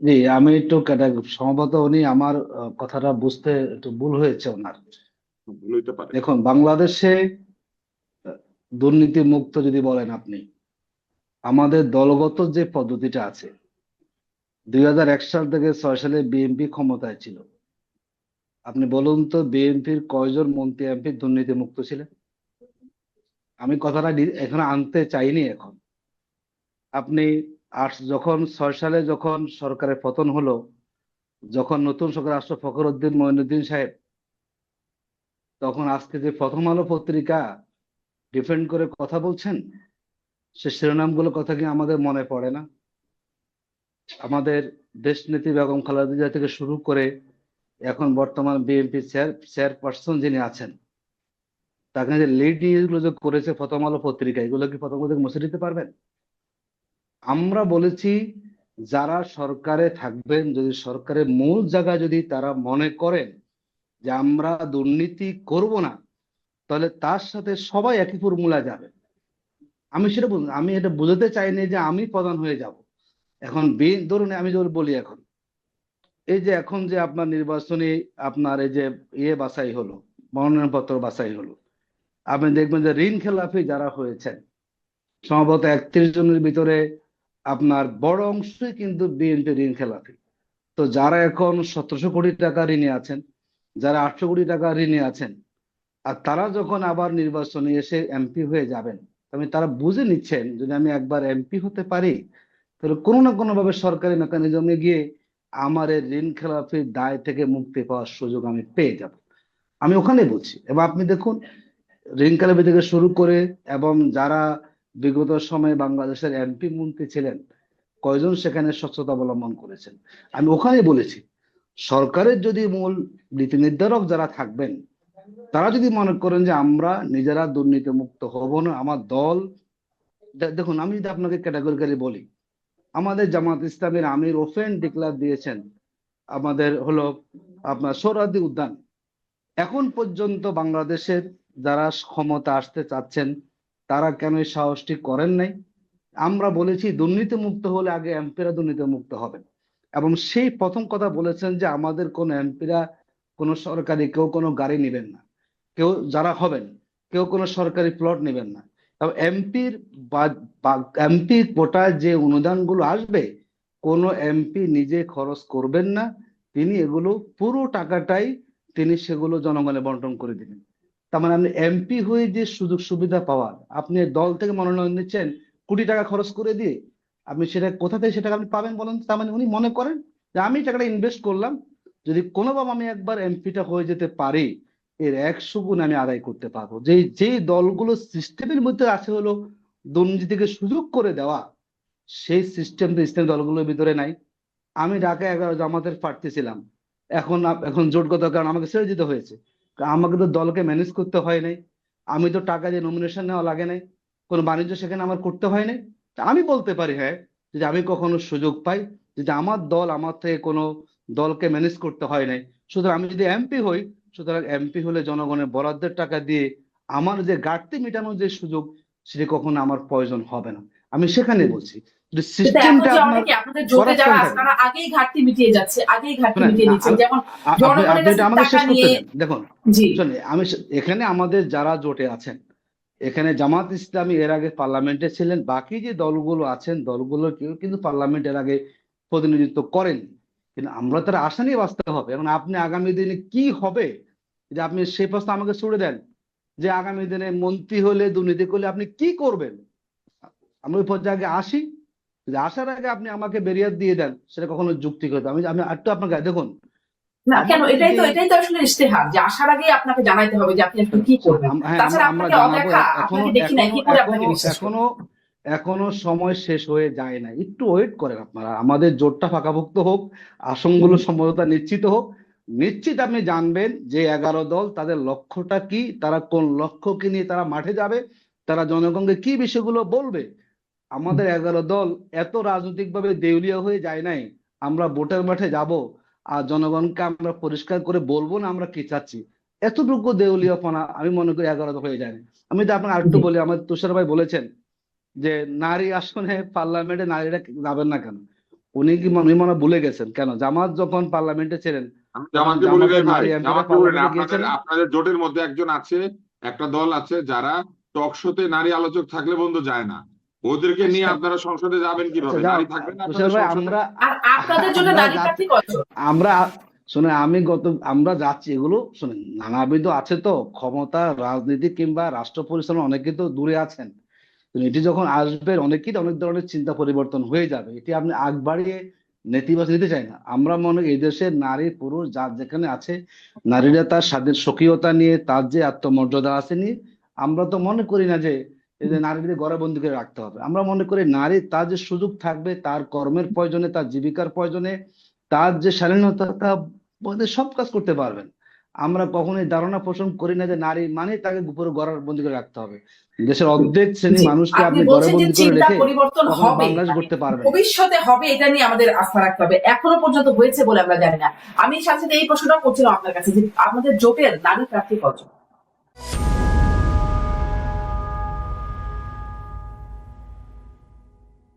জি, আমি একটু সম্ভবত উনি আমার কথাটা বুঝতে একটু ভুল হয়েছে ওনার। ভুল হইতে পারে। দেখুন, বাংলাদেশে দুর্নীতি মুক্ত যদি বলেন আপনি, আমাদের দলগত যে পদ্ধতিটা আছে, 2001 সাল থেকে 6 সালে বিএনপি ক্ষমতায় ছিল। আপনি বলুন তো, বিএনপির কয়জন মন্ত্রী এমপি দুর্নীতি মুক্ত ছিলেন? আমি কথাটা এখানে আনতে চাইনি এখন। আপনি যখন 6 সালে যখন সরকারের পতন হলো, যখন নতুন সরকার আসলো, ফখরুদ্দিন মঈনুদ্দিন সাহেব, তখন আজকে যে প্রথম আলো পত্রিকা ডিফেন্ড করে কথা বলছেন, সে শিরোনামগুলো কথা কি আমাদের মনে পড়ে না? আমাদের দেশনেত্রী বেগম খালেদা জিয়া থেকে শুরু করে এখন বর্তমান বিএনপি চেয়ারপারসন যিনি আছেন, তাকে যে লিড নিউজগুলো যে করেছে প্রথম আলো পত্রিকা, এগুলো কি প্রথম আলো থেকে মুছে দিতে পারবেন? আমরা বলেছি, যারা সরকারে থাকবেন, যদি সরকারের মূল জায়গায় যদি তারা মনে করেন যে আমরা দুর্নীতি করব না, তাহলে তার সাথে সবাই একই ফর্মুলা যাবে। আমি এটা বুঝাতে চাইনি যে আমি প্রধান হয়ে যাব। এখন ধরুন আমি যদি বলি, এখন এই যে এখন যে আপনার নির্বাচনী, আপনার এই যে বাছাই হলো, মনোনয়নপত্র বাছাই হলো, আপনি দেখবেন যে ঋণ খেলাপি যারা হয়েছেন, সম্ভবত 31 জনের ভিতরে আপনার বড় অংশই কিন্তু বিএনপি ঋণ খেলাপি। তো যারা এখন 1700 কোটি টাকা ঋণে আছেন, যারা 800 কোটি টাকা ঋণে আছেন, আর তারা যখন আবার নির্বাচনে এসে এমপি হয়ে যাবেন, তারা বুঝে নিচ্ছেন, যদি আমি একবার এমপি হতে পারি, তাহলে কোনো না কোনো ভাবে সরকারি মেকানিজমে গিয়ে আমার এই ঋণ খেলাপির দায় থেকে মুক্তি পাওয়ার সুযোগ আমি পেয়ে যাব। আমি ওখানে বলছি। এবং আপনি দেখুন, ঋণ খেলাপি থেকে শুরু করে এবং যারা বিগত সময়ে বাংলাদেশের এমপি মন্ত্রী ছিলেন, কয়জন সেখানে স্বচ্ছতা অবলম্বন করেছেন। আমি ওখানে বলেছি, সরকারের যদি মূল নীতি নির্ধারক যারা থাকবেন, তারা যদি মনে করেন যে আমরা নিজেরা দুর্নীতি মুক্ত হব না, আমার দল, দেখুন আমি যদি আপনাকে ক্যাটাগরিক্যালি বলি, আমাদের জামাত ইসলামের আমির ওপেন ডিক্লার দিয়েছেন আমাদের হলো আপনার সোহরাওয়ার্দী উদ্যান। এখন পর্যন্ত বাংলাদেশের যারা ক্ষমতা আসতে চাচ্ছেন, তারা কেন এই সাহসটি করেন নাই? আমরা বলেছি, দুর্নীতি মুক্ত হলে আগে এমপিরা দুর্নীতি মুক্ত হবেন। এবং সেই প্রথম কথা বলেছেন যে আমাদের কোন এমপিরা কোন সরকারি কেউ কোনো গাড়ি নেবেন না, কেউ যারা হবেন কেউ কোনো সরকারি প্লট নেবেন না। এবং এমপির এমপি কোটায় যে অনুদানগুলো আসবে, কোনো এমপি নিজে খরচ করবেন না, তিনি এগুলো পুরো টাকাটাই তিনি সেগুলো জনগণে বন্টন করে দিবেন। তার মানে আপনি এমপি হয়ে যে সুযোগ সুবিধা পাওয়ার, আপনি দল থেকে মনোনয়ন নিচ্ছেন কোটি টাকা খরচ করে দিয়ে, আপনি সেটা কোথা থেকে সেটা আপনি পাবেন বলেন? তার মানে উনি মনে করেন যে আমি টাকাটা ইনভেস্ট করলাম, যদি কোনোভাবে আমি একবার এমপিটা হয়ে যেতে পারি, এর 100 গুণ আমি আদায় করতে পারবো। যেই দলগুলো সিস্টেমের মধ্যে আছে হলো দুর্নীতিকে সুযোগ করে দেওয়া, সেই সিস্টেম তো ইসলামী দলগুলোর ভিতরে নাই। আমি ঢাকা 11 জামাতের প্রার্থী ছিলাম। এখন জোটগত কারণ আমাকে ছেড়ে দিতে হয়েছে। আমাকে তো দলকে ম্যানেজ করতে হয় নাই, আমি তো টাকা দিয়ে নমিনেশন নেওয়া লাগে নাই, কোনো বাণিজ্য সেখানে আমার করতে হয় নাই। তা আমি বলতে পারি, হ্যাঁ, যদি আমি কখনো সুযোগ পাই, যদি আমার দল আমার থেকে কোনো দলকে ম্যানেজ করতে হয় নাই, সুতরাং আমি যদি এমপি হই, সুতরাং এমপি হলে জনগণের বরাদ্দের টাকা দিয়ে আমার যে ঘাটতি মেটানোর যে সুযোগ, সেটি কখনো আমার প্রয়োজন হবে না। আমি সেখানে বলছি, যদি কিন্তু এখন সিস্টেমটা যে আপনার অনেকে আপনাদের জোটে যারা করাপশন আছে থাকে। তারা আগেই ঘাটতি মিটিয়ে যাচ্ছে, আগেই ঘাটতি শুনেন, মিটিয়ে নিচ্ছেন, যেমন জনগণের আপনি কাছে এটা আমাকে টাকা শেষ করতে নিয়ে। দেন। দেখুন, জি। শুনে এখানে আমাদের যারা জোটে আছেন, এখানে জামাত ইসলামী এর আগে পার্লামেন্টে ছিলেন, বাকি যে দলগুলো আছেন, দলগুলো কেউ কিন্তু পার্লামেন্টের আগে প্রতিনিধিত্ব করেন। কিন্তু আমরা তার আশা নিয়ে বাঁচতে হবে। এবং আপনি আগামী দিনে কি হবে, যে আপনি সেই প্রশ্ন আমাকে ছুড়ে দেন যে আগামী দিনে মন্ত্রী হলে দুর্নীতি করলে আপনি কি করবেন, আমরা ওই পর্যায়ে আগে আসি। যদি আসার আগে আপনি আমাকে বেরিয়ে দিয়ে দেন, সেটা কখনো যুক্তিগত। আমি আমি একটু আপনাকে দেখুন, না কেন, আমাদের এটাই যে তো এটাই তো আসলে ইশতেহার যে আসার আগে আপনাকে জানাইতে হবে যে আপনি আসলে কি করবেন। হ্যাঁ, আমরা তাছাড়া আমরা আপনাকে জানাবো। অদেখা, এখনো আপনাকে দেখি নাই, এখনো কি করে এখনো আপনাকে বিশ্বাস এখনো করবো? এখনো সময় শেষ হয়ে যায় না, একটু ওয়েট করেন আপনারা। আমাদের জোটটা পাকাপোক্ত হোক, আসনগুলো সমঝোতা নিশ্চিত হোক। নিশ্চিত আপনি জানবেন যে 11 দল তাদের লক্ষ্যটা কি, তারা কোন লক্ষ্যকে নিয়ে তারা মাঠে যাবে, তারা জনগণকে কি বিষয়গুলো বলবে। আমাদের 11 দল এত রাজনৈতিকভাবে দেউলিয়া হয়ে যায় নাই। আমরা ভোটের মাঠে যাব আর জনগণকে আমরা পরিষ্কার করে বলবো না আমরা কি চাচ্ছি, এতটুকু দেউলিয়াপনা আমি মনে করি 11 দল হয়ে যায় না। আমি তো আপনাকে আরেকটু জি। বলি, আমার তুষার ভাই বলেছেন যে নারী আসনে পার্লামেন্টে নারীরা যাবেন না কেন। উনি কি উনি মনে হয় ভুলে গেছেন? কেন জামাত যখন পার্লামেন্টে ছিলেন আমি তখন জামাতকে বলি নাই জামাতের ভাই, নারী এমপিরা জামাতকে বলি না। পার্লামেন্টে আপনাদের গিয়েছেন? আপনাদের জোটের মধ্যে একজন আছে, একটা দল আছে যারা টক শোতে নারী আলোচক থাকলে বন্ধু যায় না। ওদেরকে নিয়ে আচ্ছা আপনারা সংসদে যাবেন আচ্ছা কিভাবে? যাও নারী থাকবে না তুষার আপনাদের ভাই, সংসদে? আমরা আর আপনাদের জন্য আমরা নারী যাচ্ছি, প্রার্থী কয়জন? আমরা শুনে আমরা যাচ্ছি এগুলো শুনেন, নানাবিধ আছে তো ক্ষমতা, রাজনীতি কিংবা রাষ্ট্র পরিচালনা, অনেকে তো দূরে আছেন। তো এটি যখন আসবে অনেকেই অনেক ধরনের চিন্তা পরিবর্তন হয়ে যাবে, এটি আপনি আগ বাড়িয়ে নেতিবাচক নিতে চাই না। আমরা মনে করি এই দেশের নারী পুরুষ যার যেখানে আছে, নারীরা তার স্বাধীন স্বকীয়তা নিয়ে, তার যে আত্মমর্যাদা আছে নিয়ে, আমরা তো মনে করি না যে এই যে নারীদের ঘরে বন্দি করে রাখতে হবে। আমরা মনে করি নারী তার যে সুযোগ থাকবে, তার কর্মের প্রয়োজনে, তার জীবিকার প্রয়োজনে, তার যে স্বাধীনতা, তা বোধে সব কাজ করতে পারবেন। আমরা কখনোই ধারণা পোষণ করি না যে নারী মানে তাকে পুরো ঘরে বন্দি করে রাখতে হবে। দেশের অর্ধেক শ্রেণী জি, মানুষকে আপনি আপনি ঘরে বলছেন যে বন্দি করে চিন্তা রেখে পরিবর্তন কখনো হবে, বাংলাদেশ মানে গড়তে পারবেন না। ভবিষ্যতে হবে, এটা নিয়ে আমাদের আস্থা রাখতে হবে। এখনো পর্যন্ত হয়েছে বলে আমরা জানি না। আমি সাথে সাথে এই প্রশ্নটাও করছিলাম আপনার কাছে যে আমাদের জোটের নারী প্রার্থী কজন?